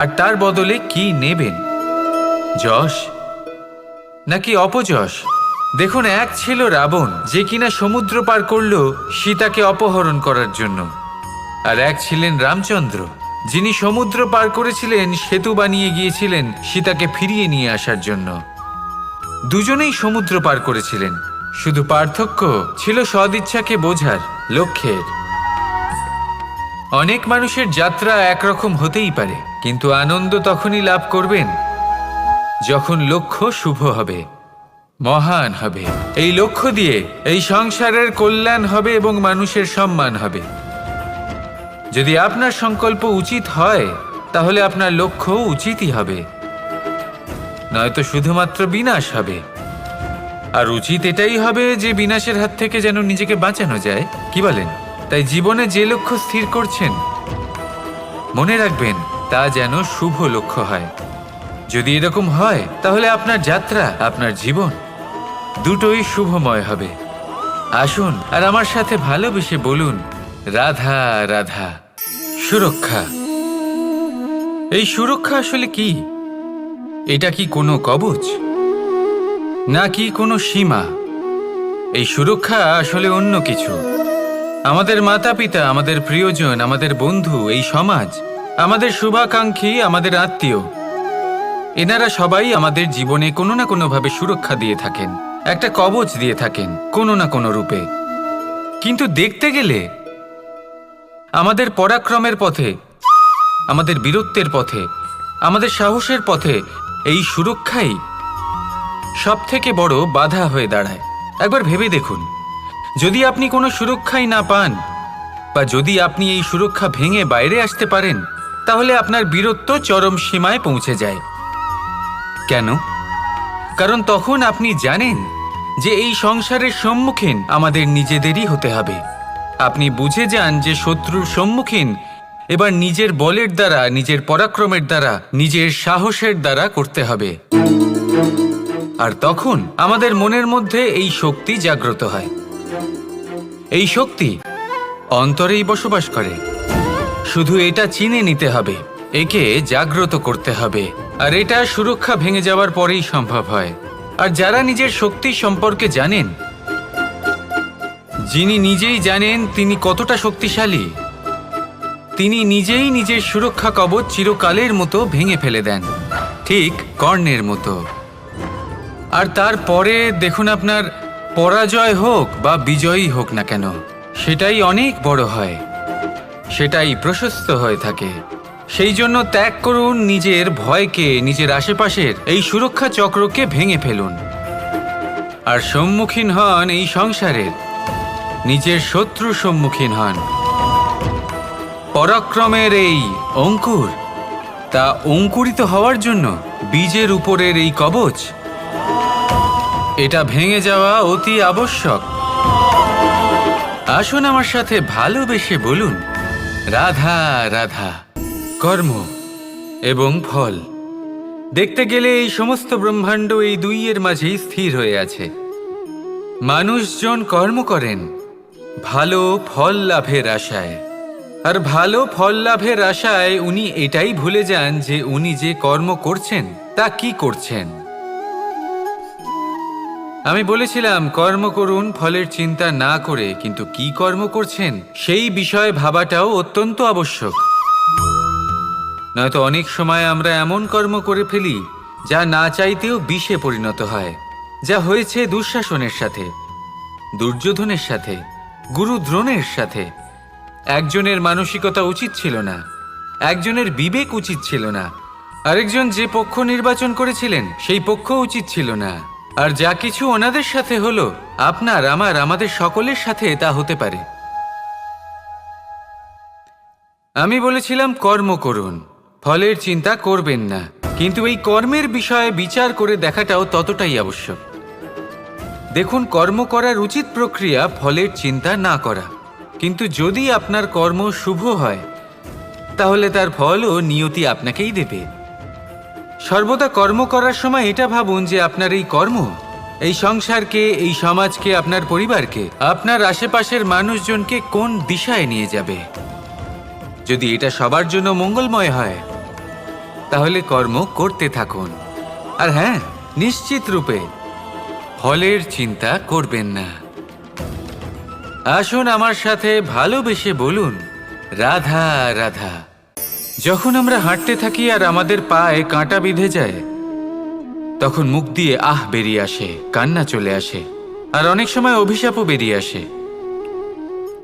আর তার বদলে কি নেবেন? যশ নাকি অপযশ? দেখুন, এক ছিল রাবণ, যে কিনা সমুদ্র পার করল সীতাকে অপহরণ করার জন্য, আর এক ছিলেন রামচন্দ্র, যিনি সমুদ্র পার করেছিলেন, সেতু বানিয়ে গিয়েছিলেন সীতাকে ফিরিয়ে নিয়ে আসার জন্য। দুজনেই সমুদ্র পার করেছিলেন, শুধু পার্থক্য ছিল সদিচ্ছাকে বোঝার লক্ষ্যের। অনেক মানুষের যাত্রা একরকম হতেই পারে, কিন্তু আনন্দ তখনই লাভ করবেন যখন লক্ষ্য শুভ হবে, মহান হবে। এই লক্ষ্য দিয়ে এই সংসারের কল্যাণ হবে এবং মানুষের সম্মান হবে। যদি আপনার সংকল্প উচিত হয়, তাহলে আপনার লক্ষ্য উচিতই হবে, নয়তো শুধুমাত্র বিনাশ হবে। আর উচিত এটাই হবে যে বিনাশের হাত থেকে যেন নিজেকে বাঁচানো যায়, কি বলেন? তাই জীবনে যে লক্ষ্য স্থির করছেন, মনে রাখবেন তা যেন শুভ লক্ষ্য হয়। যদি এরকম হয়, তাহলে আপনার যাত্রা, আপনার জীবন দুটোই শুভময় হবে। আসুন আর আমার সাথে ভালোবেসে বলুন, রাধা রাধা। সুরক্ষা। এই সুরক্ষা আসলে কি? এটা কি কোনো কবচ, নাকি কোনো সীমা? এই সুরক্ষা আসলে অন্য কিছু। আমাদের মাতা পিতা, আমাদের প্রিয়জন, আমাদের বন্ধু, এই সমাজ, আমাদের শুভাকাঙ্ক্ষী, আমাদের আত্মীয়, এনারা সবাই আমাদের জীবনে কোনো না কোনোভাবে সুরক্ষা দিয়ে থাকেন, একটা কবচ দিয়ে থাকেন কোনো না কোনো রূপে। কিন্তু দেখতে গেলে আমাদের পরাক্রমের পথে, আমাদের বীরত্বের পথে, আমাদের সাহসের পথে এই সুরক্ষাই সবথেকে বড় বাধা হয়ে দাঁড়ায়। একবার ভেবে দেখুন, যদি আপনি কোনো সুরক্ষাই না পান, বা যদি আপনি এই সুরক্ষা ভেঙে বাইরে আসতে পারেন, তাহলে আপনার বীরত্ব চরম সীমায় পৌঁছে যায়। কেন? কারণ তখন আপনি জানেন যে এই সংসারের সম্মুখীন আমাদের নিজেদেরই হতে হবে। আপনি বুঝে যান যে শত্রুর সম্মুখীন এবার নিজের বলের দ্বারা, নিজের পরাক্রমের দ্বারা, নিজের সাহসের দ্বারা করতে হবে। আর তখন আমাদের মনের মধ্যে এই শক্তি জাগ্রত হয়। এই শক্তি অন্তরেই বসবাস করে। শুধু এটা চিনে নিতে হবে, একে জাগ্রত করতে হবে। আর এটা সুরক্ষা ভেঙে যাওয়ার পরেই সম্ভব হয়। আর যারা নিজের শক্তি সম্পর্কে জানেন, যিনি নিজেই জানেন তিনি কতটা শক্তিশালী, তিনি নিজেই নিজের সুরক্ষা কবচ চিরকালের মতো ভেঙে ফেলে দেন, ঠিক কর্ণের মতো। আর তারপরে দেখুন, আপনার পরাজয় হোক বা বিজয়ী হোক না কেন, সেটাই অনেক বড় হয়, সেটাই প্রশস্ত হয়ে থাকে। সেই জন্য ত্যাগ করুন নিজের ভয়কে, নিজের আশেপাশের এই সুরক্ষা চক্রকে ভেঙে ফেলুন, আর সম্মুখীন হন এই সংসারের নিজের শত্রুর সম্মুখীন হন। পরাক্রমের এই অঙ্কুর, তা অঙ্কুরিত হওয়ার জন্য বীজের উপরের এই কবচ, এটা ভেঙে যাওয়া অতি আবশ্যক। আসুন আমার সাথে ভালোবেসে বলুন, রাধা রাধা। কর্ম এবং ফল। দেখতে গেলে এই সমস্ত ব্রহ্মাণ্ড এই দুইয়ের মাঝেই স্থির হয়ে আছে। মানুষজন কর্ম করেন ভালো ফল লাভের আশায়, আর ভালো ফল লাভের আশায় উনি এটাই ভুলে যান যে উনি যে কর্ম করছেন তা কি করছেন। আমি বলেছিলাম কর্ম করুন ফলের চিন্তা না করে, কিন্তু কি কর্ম করছেন সেই বিষয়ে ভাবাটাও অত্যন্ত আবশ্যক। নয়তো অনেক সময় আমরা এমন কর্ম করে ফেলি যা না চাইতেও বিষে পরিণত হয়। যা হয়েছে দুঃশাসনের সাথে, দুর্যোধনের সাথে, গুরু দ্রোণের সাথে। একজনের মানসিকতা উচিত ছিল না, একজনের বিবেক উচিত ছিল না, আরেকজন যে পক্ষ নির্বাচন করেছিলেন সেই পক্ষ উচিত ছিল না। আর যা কিছু ওনাদের সাথে হলো, আপনার, আমার, আমাদের সকলের সাথে তা হতে পারে। আমি বলেছিলাম কর্ম করুন, ফলের চিন্তা করবেন না, কিন্তু এই কর্মের বিষয়ে বিচার করে দেখাটাও ততটাই আবশ্যক। দেখুন, কর্ম করার উচিত প্রক্রিয়া ফলের চিন্তা না করা, কিন্তু যদি আপনার কর্ম শুভ হয় তাহলে তার ফলও নিয়তি আপনাকেই দেবে। সর্বদা কর্ম করার সময় এটা ভাবুন যে আপনার এই কর্ম এই সংসারকে, এই সমাজকে, আপনার পরিবারকে, আপনার আশেপাশের মানুষজনকে কোন দিশায় নিয়ে যাবে। যদি এটা সবার জন্য মঙ্গলময় হয় তাহলে কর্ম করতে থাকুন। আর হ্যাঁ, নিশ্চিত রূপে ফলের চিন্তা করবেন না। আসুন আমার সাথে ভালোবেসে বলুন, রাধা রাধা। যখন আমরা হাঁটতে থাকি আর আমাদের পায়ে কাঁটা বিঁধে যায়, তখন মুখ দিয়ে আহ বেরিয়ে আসে, কান্না চলে আসে, আর অনেক সময় অভিশাপও বেরিয়ে আসে।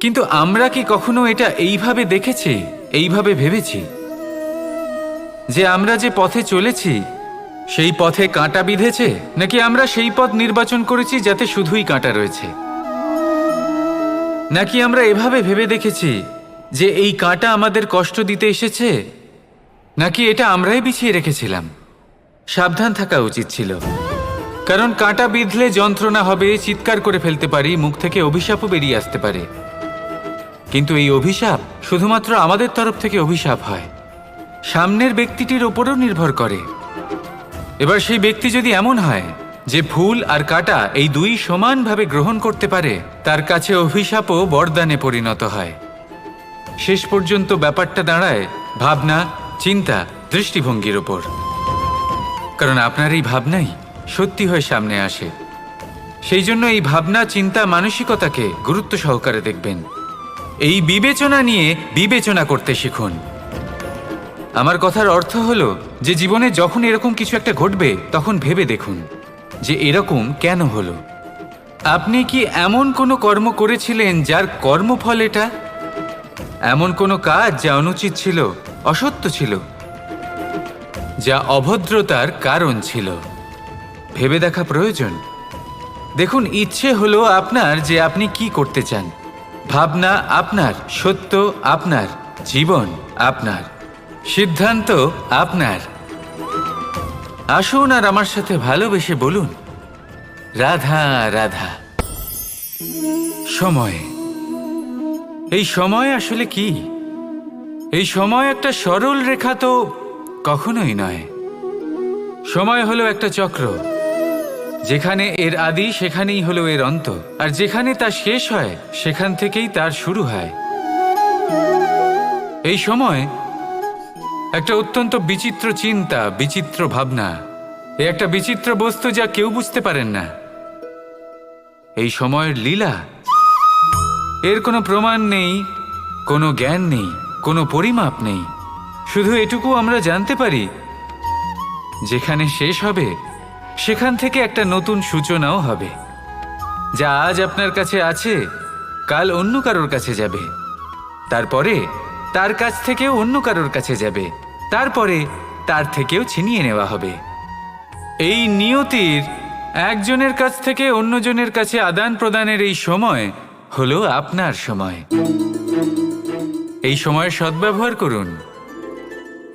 কিন্তু আমরা কি কখনো এটা এইভাবে দেখেছি, এইভাবে ভেবেছি যে আমরা যে পথে চলেছি সেই পথে কাঁটা বিঁধেছে, নাকি আমরা সেই পথ নির্বাচন করেছি যাতে শুধুই কাঁটা রয়েছে? নাকি আমরা এভাবে ভেবে দেখেছি যে এই কাঁটা আমাদের কষ্ট দিতে এসেছে, নাকি এটা আমরাই বিছিয়ে রেখেছিলাম? সাবধান থাকা উচিত ছিল, কারণ কাঁটা বিঁধলে যন্ত্রণা হবে, চিৎকার করে ফেলতে পারি, মুখ থেকে অভিশাপও বেরিয়ে আসতে পারে। কিন্তু এই অভিশাপ শুধুমাত্র আমাদের তরফ থেকে অভিশাপ হয়, সামনের ব্যক্তিটির ওপরও নির্ভর করে। এবার সেই ব্যক্তি যদি এমন হয় যে ফুল আর কাঁটা এই দুই সমানভাবে গ্রহণ করতে পারে, তার কাছে অভিশাপও বরদানে পরিণত হয়। শেষ পর্যন্ত ব্যাপারটা দাঁড়ায় ভাবনা, চিন্তা, দৃষ্টিভঙ্গির ওপর। কারণ আপনার এই ভাবনাই সত্যি হয়ে সামনে আসে। সেই জন্য এই ভাবনা, চিন্তা, মানসিকতাকে গুরুত্ব সহকারে দেখবেন। এই বিবেচনা নিয়ে বিবেচনা করতে শিখুন। আমার কথার অর্থ হলো যে জীবনে যখন এরকম কিছু একটা ঘটবে, তখন ভেবে দেখুন যে এরকম কেন হলো। আপনি কি এমন কোনো কর্ম করেছিলেন যার কর্মফল এটা? এমন কোনো কাজ যা অনুচিত ছিল, অসত্য ছিল, যা অভদ্রতার কারণ ছিল? ভেবে দেখা প্রয়োজন। দেখুন, ইচ্ছে হলো আপনার যে আপনি কি করতে চান, ভাবনা আপনার, সত্য আপনার, জীবন আপনার, সিদ্ধান্ত আপনার। আসুন আর আমার সাথে ভালোবেসে বলুন, রাধা রাধা। সময়, এই সময় আসলে কি? এই সময় একটা সরল রেখা তো কখনোই নয়। সময় হলো একটা চক্র, যেখানে এর আদি সেখানেই হলো এর অন্ত, আর যেখানে তা শেষ হয় সেখান থেকেই তার শুরু হয়। এই সময় একটা অত্যন্ত বিচিত্র চিন্তা, বিচিত্র ভাবনা, একটা বিচিত্র বস্তু যা কেউ বুঝতে পারেন না। এই সময়ের লীলা, এর কোনো প্রমাণ নেই, কোনো জ্ঞান নেই, কোনো পরিমাপ নেই। শুধু এটুকু আমরা জানতে পারি, যেখানে শেষ হবে সেখান থেকে একটা নতুন সূচনাও হবে। যা আজ আপনার কাছে আছে, কাল অন্য কারোর কাছে যাবে, তারপরে তার কাছ থেকেও অন্য কারোর কাছে যাবে, তারপরে তার থেকেও ছিনিয়ে নেওয়া হবে। এই নিয়তির একজনের কাছ থেকে অন্যজনের কাছে আদান প্রদানের এই সময় হলো আপনার সময়। এই সময়ের সদ্ব্যবহার করুন,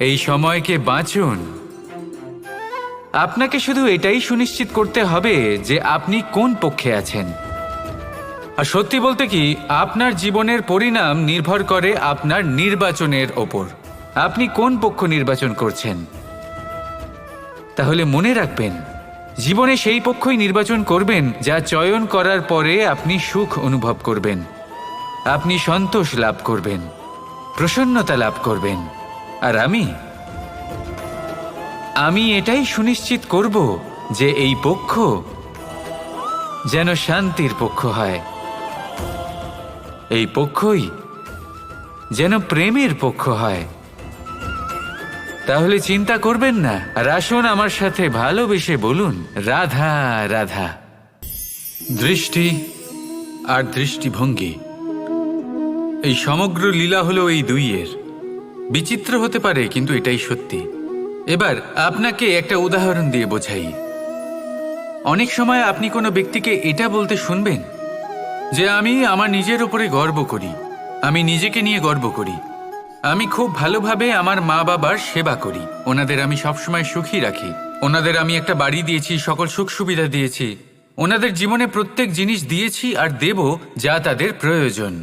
এই সময়কে বাঁচুন। আপনাকে শুধু এটাই সুনিশ্চিত করতে হবে যে আপনি কোন পক্ষে আছেন। আর সত্যি বলতে কি, আপনার জীবনের পরিণাম নির্ভর করে আপনার নির্বাচনের ওপর। আপনি কোন পক্ষ নির্বাচন করছেন? তাহলে মনে রাখবেন, জীবনে সেই পক্ষই নির্বাচন করবেন যা চয়ন করার পরে আপনি সুখ অনুভব করবেন, আপনি সন্তোষ লাভ করবেন, প্রসন্নতা লাভ করবেন। আর আমি এটাই সুনিশ্চিত করব যে এই পক্ষ যেন শান্তির পক্ষ হয়, এই পক্ষই যেন প্রেমের পক্ষ হয়। তাহলে চিন্তা করবেন না, আর আসুন আমার সাথে ভালোবেসে বলুন, রাধা রাধা। দৃষ্টি আর দৃষ্টিভঙ্গি, এই সমগ্র লীলা হলো এই দুইয়ের। বিচিত্র হতে পারে, কিন্তু এটাই সত্যি। এবার আপনাকে একটা উদাহরণ দিয়ে বোঝাই। অনেক সময় আপনি কোনো ব্যক্তিকে এটা বলতে শুনবেন যে আমি আমার নিজের উপরে গর্ব করি, আমি নিজেকে নিয়ে গর্ব করি, আমি খুব ভালোভাবে আমার মা বাবার সেবা করি, ওনাদের আমি সবসময় সুখী রাখি, ওনাদের আমি একটা বাড়ি দিয়েছি, সকল সুখ সুবিধা দিয়েছি, ওনাদের জীবনে প্রত্যেক জিনিস দিয়েছি আর দেব যা তাদের প্রয়োজন।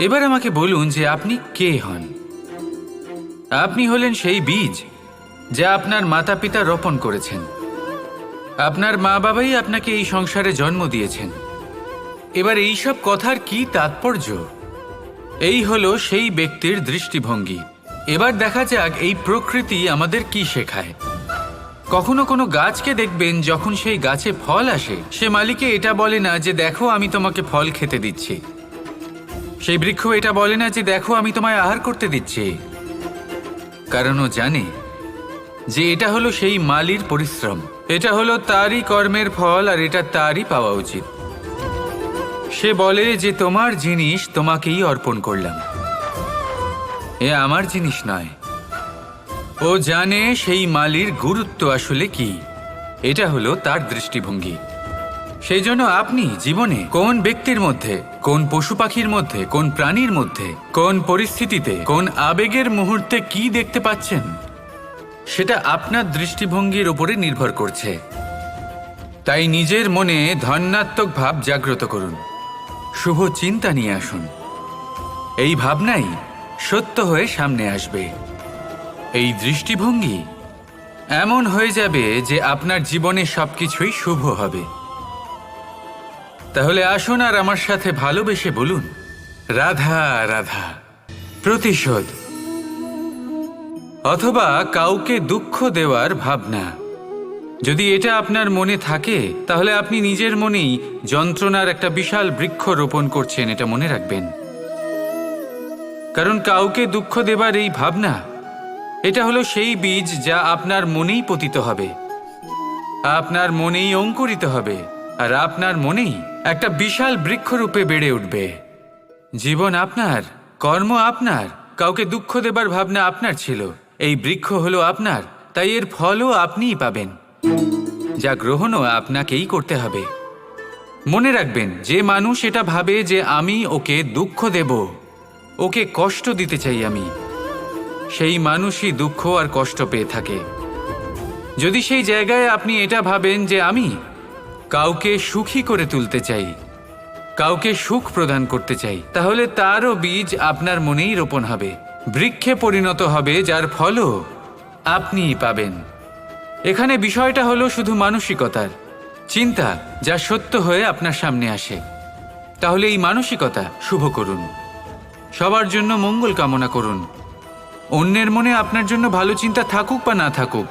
এবার আমাকে বলুন যে আপনি কে হন? আপনি হলেন সেই বীজ যা আপনার মাতা পিতা রোপণ করেছেন। আপনার মা বাবাই আপনাকে এই সংসারে জন্ম দিয়েছেন। এবার এই সব কথার কি তাৎপর্য? এই হলো সেই ব্যক্তির দৃষ্টিভঙ্গি, এবার দেখা যাক এই প্রকৃতি আমাদের কি শেখায়। কখনো কোনো গাছকে দেখবেন, যখন সেই গাছে ফল আসে, সে মালিকে এটা বলে না যে দেখো আমি তোমাকে ফল খেতে দিচ্ছি। সেই বৃক্ষ এটা বলে না যে দেখো আমি তোমায় আহার করতে দিচ্ছি, কারণ ও জানে যে এটা হলো সেই মালির পরিশ্রম, এটা হলো তারই কর্মের ফল, আর এটা তারই পাওয়া উচিত। সে বলে যে তোমার জিনিস তোমাকেই অর্পণ করলাম, এ আমার জিনিস নয়। ও জানে সেই মালির গুরুত্ব আসলে কি, এটা হলো তার দৃষ্টিভঙ্গি। সেই জন্য আপনি জীবনে কোন ব্যক্তির মধ্যে, কোন পশু পাখির মধ্যে, কোন প্রাণীর মধ্যে, কোন পরিস্থিতিতে, কোন আবেগের মুহূর্তে কি দেখতে পাচ্ছেন, সেটা আপনার দৃষ্টিভঙ্গির উপরে নির্ভর করছে। তাই নিজের মনে ধন্যাত্মক ভাব জাগ্রত করুন, শুভ চিন্তা নিয়ে আসুন। এই ভাবনাই সত্য হয়ে সামনে আসবে। এই দৃষ্টিভঙ্গি এমন হয়ে যাবে যে আপনার জীবনে সবকিছুই শুভ হবে। তাহলে আসুন আর আমার সাথে ভালোবেসে বলুন, রাধা রাধা। প্রতিশোধ অথবা কাউকে দুঃখ দেওয়ার ভাবনা, যদি এটা আপনার মনে থাকে, তাহলে আপনি নিজের মনেই যন্ত্রণার একটা বিশাল বৃক্ষ রোপণ করছেন, এটা মনে রাখবেন। কারণ কাউকে দুঃখ দেবার এই ভাবনা, এটা হলো সেই বীজ যা আপনার মনেই পতিত হবে, আপনার মনেই অঙ্কুরিত হবে, আর আপনার মনেই একটা বিশাল বৃক্ষরূপে বেড়ে উঠবে। জীবন আপনার, কর্ম আপনার, কাউকে দুঃখ দেবার ভাবনা আপনার ছিল, এই বৃক্ষ হলো আপনার, তাই এর ফলও আপনিই পাবেন, যা গ্রহণও আপনাকেই করতে হবে। মনে রাখবেন, যে মানুষ এটা ভাবে যে আমি ওকে দুঃখ দেব, ওকে কষ্ট দিতে চাই আমি, সেই মানুষই দুঃখ আর কষ্ট পেয়ে থাকে। যদি সেই জায়গায় আপনি এটা ভাবেন যে আমি কাউকে সুখী করে তুলতে চাই, কাউকে সুখ প্রদান করতে চাই, তাহলে তারও বীজ আপনার মনেই রোপণ হবে, বৃক্ষে পরিণত হবে, যার ফলও আপনিই পাবেন। এখানে বিষয়টা হলো শুধু মানসিকতার চিন্তা, যা সত্য হয়ে আপনার সামনে আসে। তাহলে এই মানসিকতা শুভ করুন, সবার জন্য মঙ্গল কামনা করুন। অন্যের মনে আপনার জন্য ভালো চিন্তা থাকুক বা না থাকুক,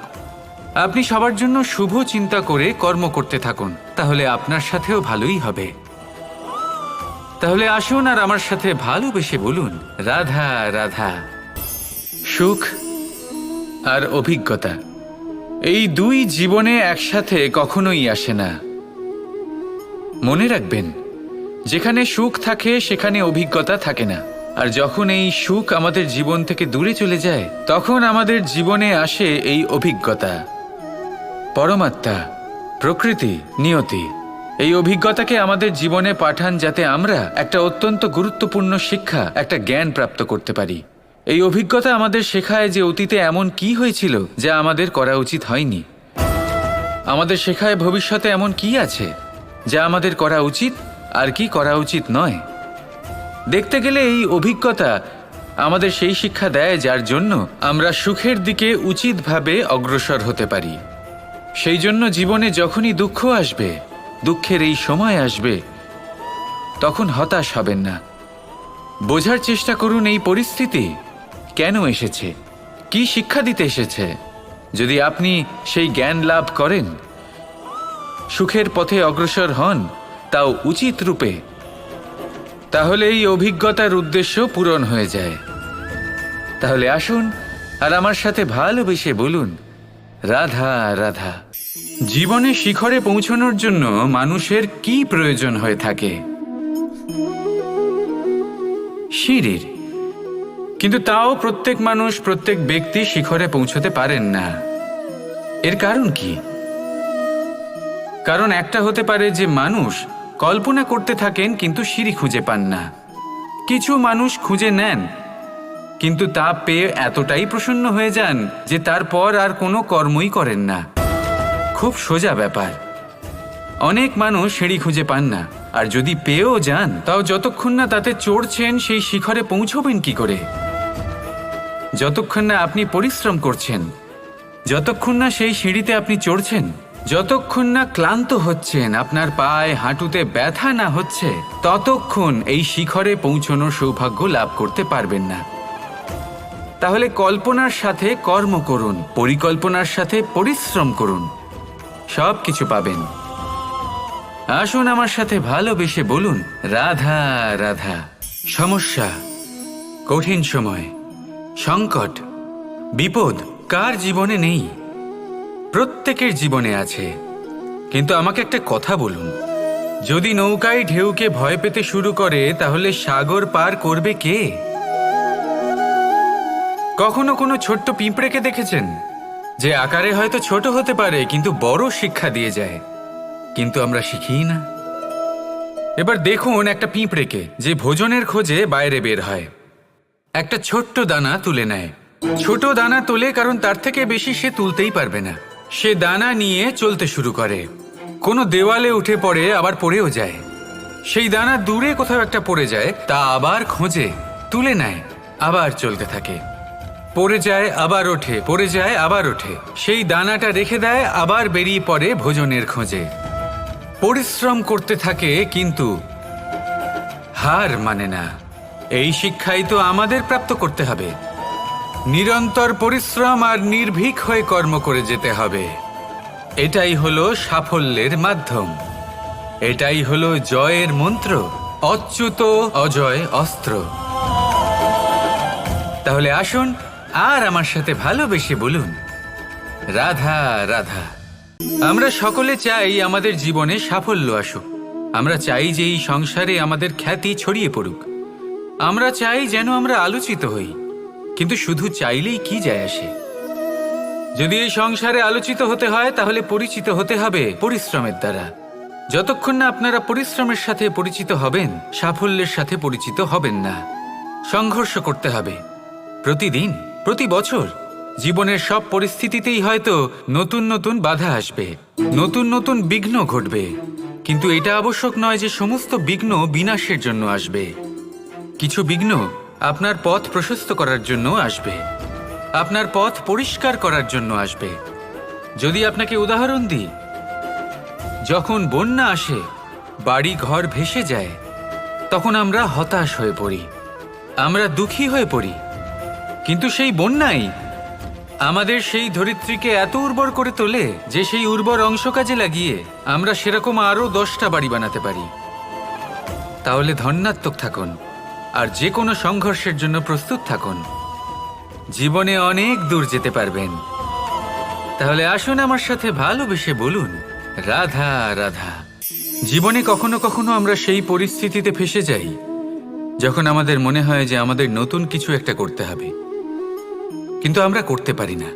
আপনি সবার জন্য শুভ চিন্তা করে কর্ম করতে থাকুন, তাহলে আপনার সাথেও ভালোই হবে। তাহলে আসুন আর আমার সাথে ভালোবেসে বলুন, রাধা রাধা। সুখ আর অভিজ্ঞতা, এই দুই জীবনে একসাথে কখনোই আসে না। মনে রাখবেন, যেখানে সুখ থাকে সেখানে অভিজ্ঞতা থাকে না, আর যখন এই সুখ আমাদের জীবন থেকে দূরে চলে যায়, তখন আমাদের জীবনে আসে এই অভিজ্ঞতা। পরমাত্মা, প্রকৃতি, নিয়তি এই অভিজ্ঞতাকে আমাদের জীবনে পাঠান, যাতে আমরা একটা অত্যন্ত গুরুত্বপূর্ণ শিক্ষা, একটা জ্ঞান প্রাপ্ত করতে পারি। এই অভিজ্ঞতা আমাদের শেখায় যে অতীতে এমন কি হয়েছিল যা আমাদের করা উচিত হয়নি। আমাদের শেখায় ভবিষ্যতে এমন কি আছে যা আমাদের করা উচিত আর কি করা উচিত নয়। দেখতে গেলে এই অভিজ্ঞতা আমাদের সেই শিক্ষা দেয় যার জন্য আমরা সুখের দিকে উচিতভাবে অগ্রসর হতে পারি। সেই জন্য জীবনে যখনই দুঃখ আসবে, দুঃখের এই সময় আসবে, তখন হতাশ হবেন না। বোঝার চেষ্টা করুন এই পরিস্থিতি কেন এসেছে, কি শিক্ষা দিতে এসেছে। যদি আপনি সেই জ্ঞান লাভ করেন, সুখের পথে অগ্রসর হন, তাও উচিত রূপে, তাহলে এই অভিজ্ঞতার উদ্দেশ্য পূরণ হয়ে যায়। তাহলে আসুন আর আমার সাথে ভালোবেসে বলুন, রাধা রাধা। জীবনে শিখরে পৌঁছানোর জন্য মানুষের কি প্রয়োজন হয়ে থাকে? সিঁড়ির। কিন্তু তাও প্রত্যেক মানুষ, প্রত্যেক ব্যক্তি শিখরে পৌঁছতে পারেন না। এর কারণ কি? কারণ একটা হতে পারে যে মানুষ কল্পনা করতে থাকেন কিন্তু সিঁড়ি খুঁজে পান না। কিছু মানুষ খুঁজে নেন কিন্তু তা পেয়ে এতটাই প্রসন্ন হয়ে যান যে তারপর আর কোনো কর্মই করেন না। খুব সোজা ব্যাপার। অনেক মানুষ সিঁড়ি খুঁজে পান না, আর যদি পেয়েও যান তাও যতক্ষণ না তাতে চড়ছেন সেই শিখরে পৌঁছবেন কি করে? যতক্ষণ না আপনি পরিশ্রম করছেন, যতক্ষণ না সেই সিঁড়িতে আপনি চড়ছেন, যতক্ষণ না ক্লান্ত হচ্ছেন, আপনার পায়ে হাঁটুতে ব্যথা না হচ্ছে, ততক্ষণ এই শিখরে পৌঁছানোর সৌভাগ্য লাভ করতে পারবেন না। তাহলে কল্পনার সাথে কর্ম করুন, পরিকল্পনার সাথে পরিশ্রম করুন, সব কিছু পাবেন। আসুন আমার সাথে ভালোবেসে বলুন, রাধা রাধা। সমস্যা, কঠিন সময়, সংকট, বিপদ কার জীবনে নেই? প্রত্যেকের জীবনে আছে। কিন্তু আমাকে একটা কথা বলুন, যদি নৌকায় ঢেউকে ভয় পেতে শুরু করে তাহলে সাগর পার করবে কে? কখনো কোনো ছোট্ট পিঁপড়েকে দেখেছেন, যে আকারে হয়তো ছোট হতে পারে কিন্তু বড় শিক্ষা দিয়ে যায়? কিন্তু আমরা শিখিই না। এবার দেখুন একটা পিঁপড়েকে, যে ভোজনের খোঁজে বাইরে বের হয়, একটা ছোট্ট দানা তুলে নেয়। ছোট দানা তোলে কারণ তার থেকে বেশি সে তুলতেই পারবে না। সে দানা নিয়ে চলতে শুরু করে, কোনো দেওয়ালে উঠে পড়ে, আবার পড়েও যায়। সেই দানা দূরে কোথাও একটা পড়ে যায়, তা আবার খোঁজে, তুলে নেয়, আবার চলতে থাকে। পড়ে যায় আবার ওঠে, পড়ে যায় আবার ওঠে। সেই দানাটা রেখে দেয়, আবার বেরিয়ে পড়ে ভোজনের খোঁজে। পরিশ্রম করতে থাকে কিন্তু হার মানে না। এই শিক্ষাই তো আমাদের প্রাপ্ত করতে হবে। নিরন্তর পরিশ্রম আর নির্ভীক হয়ে কর্ম করে যেতে হবে। এটাই হলো সাফল্যের মাধ্যম, এটাই হলো জয়ের মন্ত্র, অচ্যুত অজয় অস্ত্র। তাহলে আসুন আর আমার সাথে ভালোবেসে বলুন, রাধা রাধা। আমরা সকলে চাই আমাদের জীবনে সাফল্য আসুক। আমরা চাই যে এই সংসারে আমাদের খ্যাতি ছড়িয়ে পড়ুক। আমরা চাই যেন আমরা আলোচিত হই। কিন্তু শুধু চাইলেই কি যায় আসে? যদি এই সংসারে আলোচিত হতে হয় তাহলে পরিচিত হতে হবে পরিশ্রমের দ্বারা। যতক্ষণ না আপনারা পরিশ্রমের সাথে পরিচিত হবেন, সাফল্যের সাথে পরিচিত হবেন না। সংঘর্ষ করতে হবে প্রতিদিন, প্রতি বছর। জীবনের সব পরিস্থিতিতেই হয়তো নতুন নতুন বাধা আসবে, নতুন নতুন বিঘ্ন ঘটবে। কিন্তু এটা আবশ্যক নয় যে সমস্ত বিঘ্ন বিনাশের জন্য আসবে। কিছু বিঘ্ন আপনার পথ প্রশস্ত করার জন্য আসবে, আপনার পথ পরিষ্কার করার জন্য আসবে। যদি আপনাকে উদাহরণ দিই, যখন বন্যা আসে, বাড়ি ঘর ভেসে যায়, তখন আমরা হতাশ হয়ে পড়ি, আমরা দুঃখী হয়ে পড়ি। কিন্তু সেই বন্যাই আমাদের সেই ধরিত্রীকে এত উর্বর করে তোলে যে সেই উর্বর অংশ কাজে লাগিয়ে আমরা সেরকম আরও 10টা বাড়ি বানাতে পারি। তাহলে ধন্যাত্মক থাকুন আর যে কোনো সংঘর্ষের জন্য প্রস্তুত থাকুন। জীবনে অনেক দূর যেতে পারবেন। তাহলে আসুন আমার সাথে ভালোবেসে বলুন, রাধা রাধা। জীবনে কখনো কখনো আমরা সেই পরিস্থিতিতে ফেসে যাই যখন আমাদের মনে হয় যে আমাদের নতুন কিছু একটা করতে হবে, কিন্তু আমরা করতে পারি না।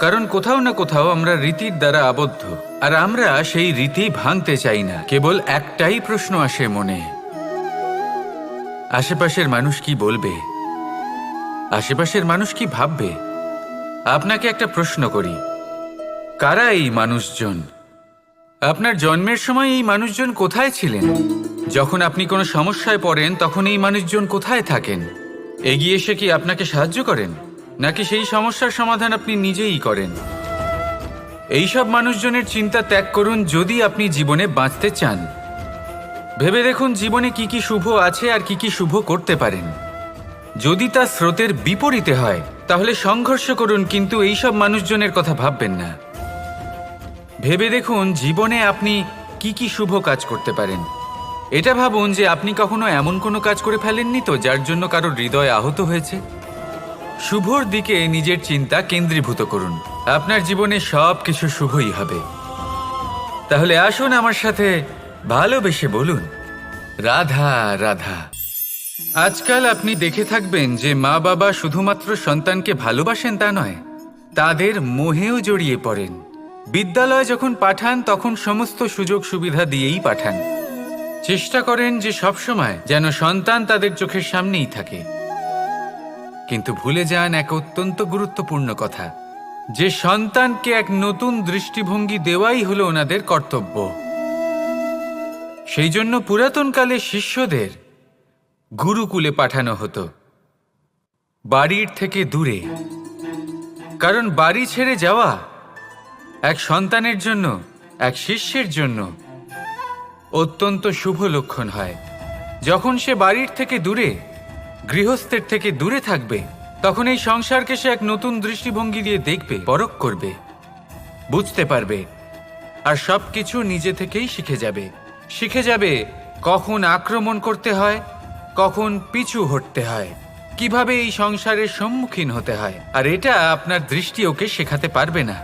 কারণ কোথাও না কোথাও আমরা রীতির দ্বারা আবদ্ধ, আর আমরা সেই রীতি ভাঙতে চাই না। কেবল একটাই প্রশ্ন আসে মনে, আশেপাশের মানুষ কি বলবে, আশেপাশের মানুষ কি ভাববে? আপনাকে একটা প্রশ্ন করি, কারা এই মানুষজন? আপনার জন্মের সময় এই মানুষজন কোথায় ছিলেন? যখন আপনি কোনো সমস্যায় পড়েন তখন এই মানুষজন কোথায় থাকেন? এগিয়ে এসে কি আপনাকে সাহায্য করেন, নাকি সেই সমস্যার সমাধান আপনি নিজেই করেন? এইসব মানুষজনের চিন্তা ত্যাগ করুন যদি আপনি জীবনে বাঁচতে চান। ভেবে দেখুন জীবনে কি কি শুভ আছে আর কি কি শুভ করতে পারেন। যদি তা স্রোতের বিপরীতে হয় তাহলে সংঘর্ষ করুন, কিন্তু এইসব মানুষজনের কথা ভাববেন না। ভেবে দেখুন জীবনে আপনি কি কি শুভ কাজ করতে পারেন। এটা ভাবুন যে আপনি কখনো এমন কোনো কাজ করে ফেলেননি তো যার জন্য কারো হৃদয় আহত হয়েছে। শুভর দিকে নিজের চিন্তা কেন্দ্রীভূত করুন, আপনার জীবনে সব কিছু শুভই হবে। তাহলে আসুন আমার সাথে ভালোবেসে বলুন, রাধা রাধা। আজকাল আপনি দেখে থাকবেন যে মা বাবা শুধুমাত্র সন্তানকে ভালোবাসেন তা নয়, তাদের মোহেও জড়িয়ে পড়েন। বিদ্যালয়ে যখন পাঠান তখন সমস্ত সুযোগ সুবিধা দিয়েই পাঠান। চেষ্টা করেন যে সবসময় যেন সন্তান তাদের চোখের সামনেই থাকে। কিন্তু ভুলে যান এক অত্যন্ত গুরুত্বপূর্ণ কথা, যে সন্তানকে এক নতুন দৃষ্টিভঙ্গি দেওয়াই হলো ওনাদের কর্তব্য। সেই জন্য পুরাতনকালে শিষ্যদের গুরুকুলে পাঠানো হতো, বাড়ির থেকে দূরে। কারণ বাড়ি ছেড়ে যাওয়া এক সন্তানের জন্য, এক শিষ্যের জন্য অত্যন্ত শুভ লক্ষণ হয়। যখন সে বাড়ির থেকে দূরে, গৃহস্থের থেকে দূরে থাকবে, তখন এই সংসারকে সে এক নতুন দৃষ্টিভঙ্গি দিয়ে দেখবে, পরখ করবে, বুঝতে পারবে, আর সবকিছু নিজে থেকেই শিখে যাবে কখন আক্রমণ করতে হয়, কখন পিছু হটতে হয়, কিভাবে এই সংসারের সম্মুখীন হতে হয়। আর এটা আপনার দৃষ্টি ওকে শেখাতে পারবে না,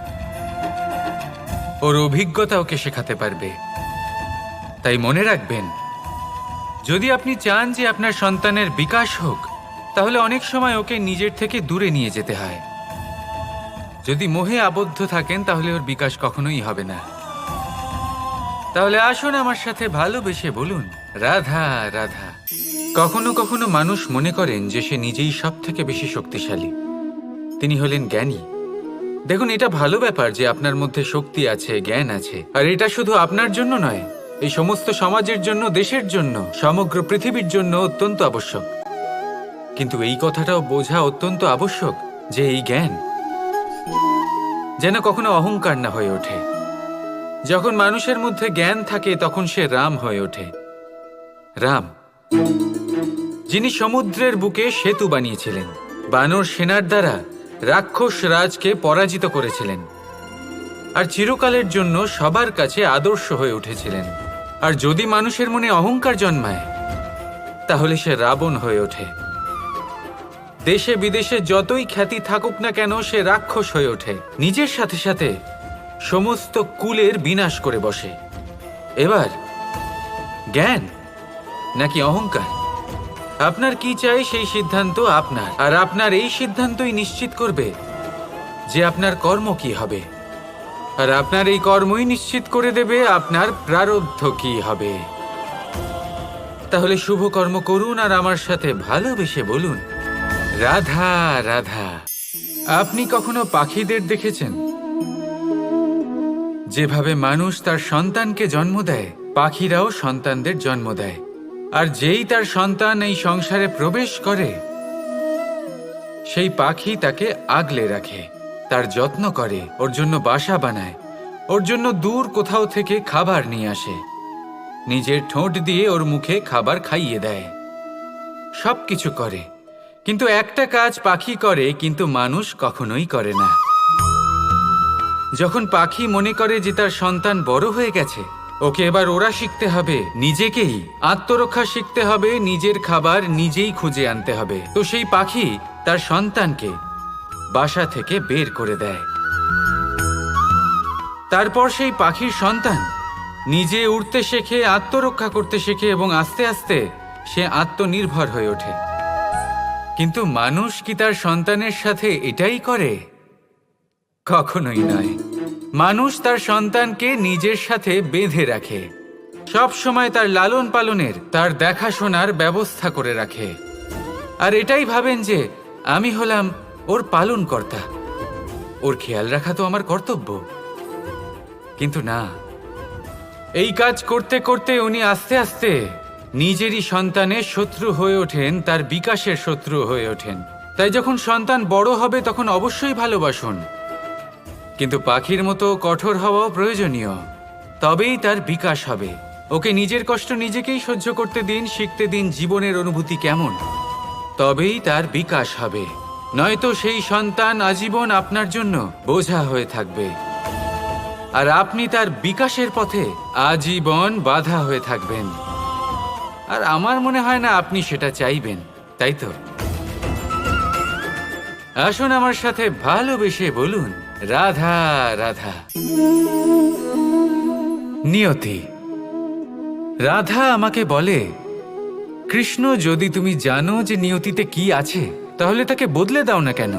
ওর অভিজ্ঞতা ওকে শেখাতে পারবে। তাই মনে রাখবেন, যদি আপনি চান যে আপনার সন্তানের বিকাশ হোক, তাহলে অনেক সময় ওকে নিজের থেকে দূরে নিয়ে যেতে হয়। যদি মোহে আবদ্ধ থাকেন তাহলে ওর বিকাশ কখনোই হবে না। তাহলে আসুন আমার সাথে ভালোবেসে বলুন, রাধা রাধা। কখনো কখনো মানুষ মনে করেন যে সে নিজেই সব থেকে বেশি শক্তিশালী, তিনি হলেন জ্ঞানী। দেখুন, এটা ভালো ব্যাপার যে আপনার মধ্যে শক্তি আছে, জ্ঞান আছে, আর এটা শুধু আপনার জন্য নয়, এই সমস্ত সমাজের জন্য, দেশের জন্য, সমগ্র পৃথিবীর জন্য অত্যন্ত আবশ্যক। কিন্তু এই কথাটাও বোঝা অত্যন্ত আবশ্যক যে এই জ্ঞান যেন কখনো অহংকার না হয়ে ওঠে। যখন মানুষের মধ্যে জ্ঞান থাকে তখন সে রাম হয়ে ওঠে। রাম, যিনি সমুদ্রের বুকে সেতু বানিয়েছিলেন, বানর সেনার দ্বারা রাক্ষস রাজকে পরাজিত করেছিলেন, আর চিরকালের জন্য সবার কাছে আদর্শ হয়ে উঠেছিলেন। আর যদি মানুষের মনে অহংকার জন্মায়, তাহলে সে রাবণ হয়ে ওঠে। দেশে বিদেশে যতই খ্যাতি থাকুক না কেন, সে রাক্ষস হয়ে ওঠে, নিজের সাথে সাথে সমস্ত কুলের বিনাশ করে বসে। এবার জ্ঞান নাকি অহংকার, আপনার কি চাই সেই সিদ্ধান্ত আপনার, আর আপনার এই সিদ্ধান্তই নিশ্চিত করবে যে আপনার কর্ম কি হবে, আর আপনার এই কর্মই নিশ্চিত করে দেবে আপনার প্রারব্ধ কি হবে। তাহলে শুভ কর্ম করুন আর আমার সাথে ভালোবেসে বলুন, রাধা রাধা। আপনি কখনো পাখিদের দেখেছেন? যেভাবে মানুষ তার সন্তানকে জন্ম দেয়, পাখিরাও সন্তানদের জন্ম দেয়। আর যেই তার সন্তান এই সংসারে প্রবেশ করে, সেই পাখি তাকে আগলে রাখে, তার যত্ন করে, ওর জন্য বাসা বানায়, ওর জন্য দূর কোথাও থেকে খাবার নিয়ে আসে, নিজের ঠোঁট দিয়ে ওর মুখে খাবার খাইয়ে দেয়, সবকিছু করে। কিন্তু একটা কাজ পাখি করে, কিন্তু মানুষ কখনোই করে না। যখন পাখি মনে করে যে তার সন্তান বড় হয়ে গেছে, ওকে এবার ওরা শিখতে হবে, নিজেকেই আত্মরক্ষা শিখতে হবে, নিজের খাবার নিজেই খুঁজে আনতে হবে, তো সেই পাখি তার সন্তানকে বাসা থেকে বের করে দেয়। তারপর সেই পাখির সন্তান নিজে উড়তে শেখে, আত্মরক্ষা করতে শেখে, এবং আস্তে আস্তে সে আত্মনির্ভর হয়ে ওঠে। কিন্তু মানুষ কি তার সন্তানের সাথে এটাই করে? কখনোই নয়। মানুষ তার সন্তানকে নিজের সাথে বেঁধে রাখে, সব সময় তার লালন পালনের, তার দেখাশোনার ব্যবস্থা করে রাখে, আর এটাই ভাবেন যে আমি হলাম ওর পালনকর্তা, ওর খেয়াল রাখা তো আমার কর্তব্য। কিন্তু না, এই কাজ করতে করতে উনি আস্তে আস্তে নিজেরই সন্তানের শত্রু হয়ে ওঠেন, তার বিকাশের শত্রু হয়ে ওঠেন। তাই যখন সন্তান বড় হবে তখন অবশ্যই ভালোবাসুন, কিন্তু পাখির মতো কঠোর হওয়াও প্রয়োজনীয়, তবেই তার বিকাশ হবে। ওকে নিজের কষ্ট নিজেকেই সহ্য করতে দিন, শিখতে দিন জীবনের অনুভূতি কেমন, তবেই তার বিকাশ হবে। নয়তো সেই সন্তান আজীবন আপনার জন্য বোঝা হয়ে থাকবে, আর আপনি তার বিকাশের পথে আজীবন বাধা হয়ে থাকবেন। আর আমার মনে হয় না আপনি সেটা চাইবেন, তাই তো? আসুন আমার সাথে ভালোবেসে বলুন, রাধা রাধা। নিয়তি। রাধা আমাকে বলে, কৃষ্ণ, যদি তুমি জানো যে নিয়তিতে কি আছে, তাহলে তাকে বদলে দাও না কেন?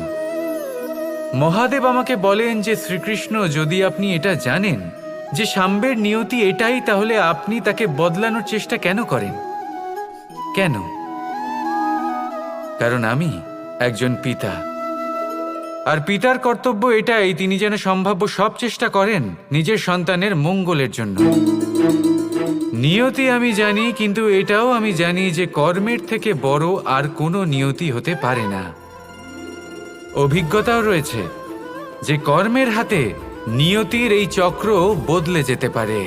মহাদেব আমাকে বলেন যে শ্রীকৃষ্ণ, যদি আপনি এটা জানেন যে সাম্বের নিয়তি এটাই, তাহলে আপনি তাকে বদলানোর চেষ্টা কেন করেন? কেন? কারণ আমি একজন পিতা, আর পিতার কর্তব্য এটাই, তিনি যেন সম্ভাব্য সব চেষ্টা করেন নিজের সন্তানের মঙ্গলের জন্য। নিয়তি আমি জানি, কিন্তু এটাও আমি জানি যে কর্মের থেকে বড় আর কোনো নিয়তি হতে পারে না। অভিজ্ঞতাও রয়েছে যে কর্মের হাতে নিয়তির এই চক্র বদলে যেতে পারে।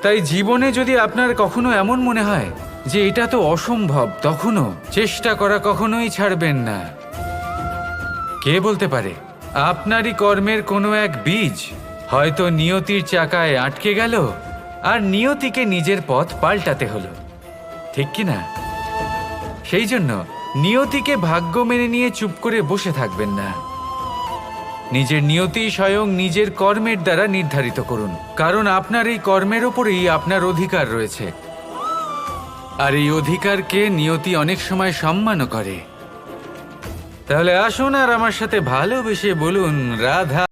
তাই জীবনে যদি আপনার কখনো এমন মনে হয় যে এটা তো অসম্ভব, তখনও চেষ্টা করা কখনোই ছাড়বেন না। কে বলতে পারে আপনারই কর্মের কোনো এক বীজ হয়তো নিয়তির চাকায় আটকে গেল আর নিয়তিকে নিজের পথ পাল্টাতে হলো, ঠিক কি না? সেই জন্য নিয়তিকে ভাগ্য মেনে নিয়ে চুপ করে বসে থাকবেন না। নিজের নিয়তি স্বয়ং নিজের কর্মের দ্বারা নির্ধারিত করুন, কারণ আপনার এই কর্মের ওপরেই আপনার অধিকার রয়েছে। আর এই অধিকারকে নিয়তি অনেক সময় সম্মানও করে। তাহলে আসুন আর আমার সাথে ভালোবেসে বলুন রাধা।